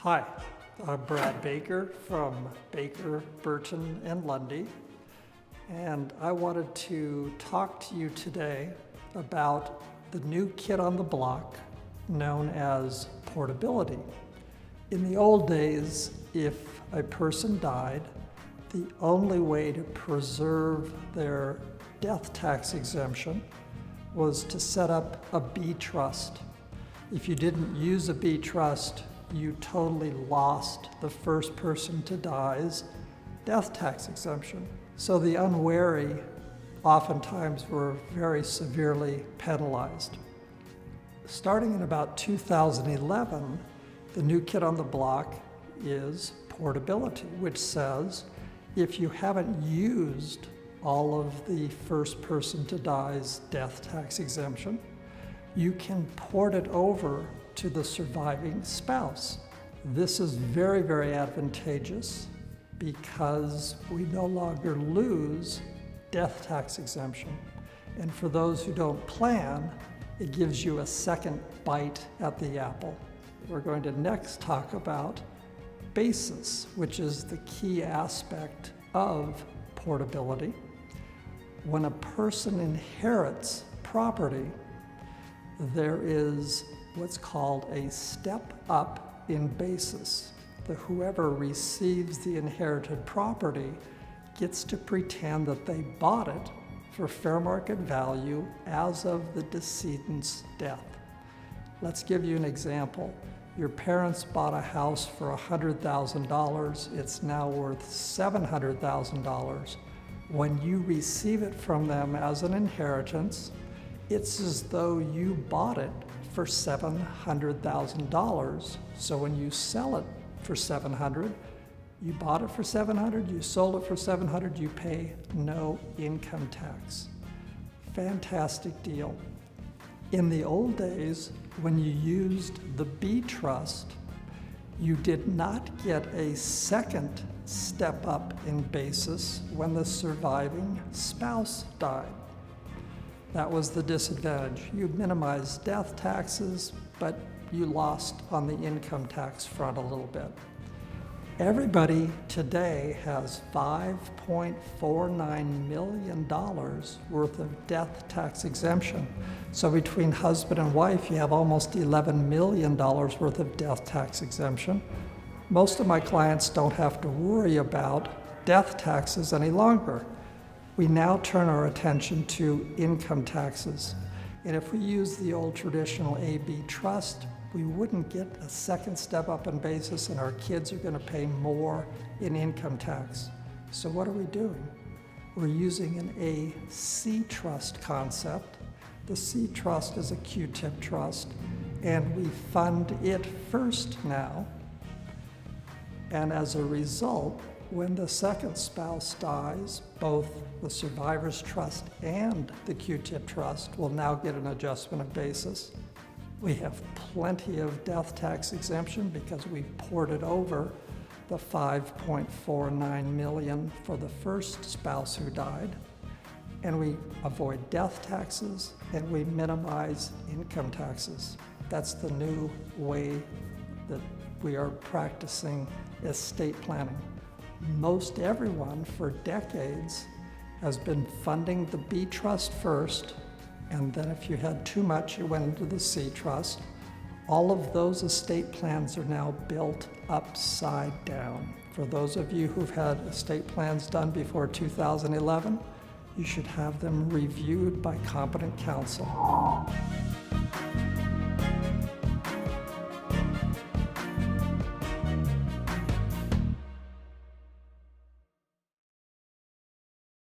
Hi, I'm Brad Baker from Baker, Burton & Lundy, and I wanted to talk to you today about the new kid on the block known as portability. In the old days, if a person died, the only way to preserve their death tax exemption was to set up a B trust. If you didn't use a B trust, you totally lost the first person to die's death tax exemption. So the unwary oftentimes were very severely penalized. Starting in about 2011, the new kid on the block is portability, which says if you haven't used all of the first person to die's death tax exemption, you can port it over to the surviving spouse. This is very, very advantageous because we no longer lose death tax exemption. And for those who don't plan, it gives you a second bite at the apple. We're going to next talk about basis, which is the key aspect of portability. When a person inherits property, there is what's called a step up in basis. Whoever receives the inherited property gets to pretend that they bought it for fair market value as of the decedent's death. Let's give you an example. Your parents bought a house for $100,000. It's now worth $700,000. When you receive it from them as an inheritance, it's as though you bought it for $700,000. So when you sell it for $700,000, you bought it for $700,000, you sold it for $700,000, you pay no income tax. Fantastic deal. In the old days, when you used the B trust, you did not get a second step up in basis when the surviving spouse died. That was the disadvantage. You minimized death taxes, but you lost on the income tax front a little bit. Everybody today has $5.49 million worth of death tax exemption. So between husband and wife, you have almost $11 million worth of death tax exemption. Most of my clients don't have to worry about death taxes any longer. We now turn our attention to income taxes. And if we use the old traditional AB trust, we wouldn't get a second step up in basis, and our kids are going to pay more in income tax. So what are we doing? We're using an AC trust concept. The C trust is a Q-tip trust, and we fund it first now. And as a result, when the second spouse dies, both the survivor's trust and the Q-tip trust will now get an adjustment of basis. We have plenty of death tax exemption because we ported over the $5.49 million for the first spouse who died, and we avoid death taxes and we minimize income taxes. That's the new way that we are practicing estate planning. Most everyone for decades has been funding the B trust first, and then if you had too much, you went into the C trust. All of those estate plans are now built upside down. For those of you who've had estate plans done before 2011, you should have them reviewed by competent counsel.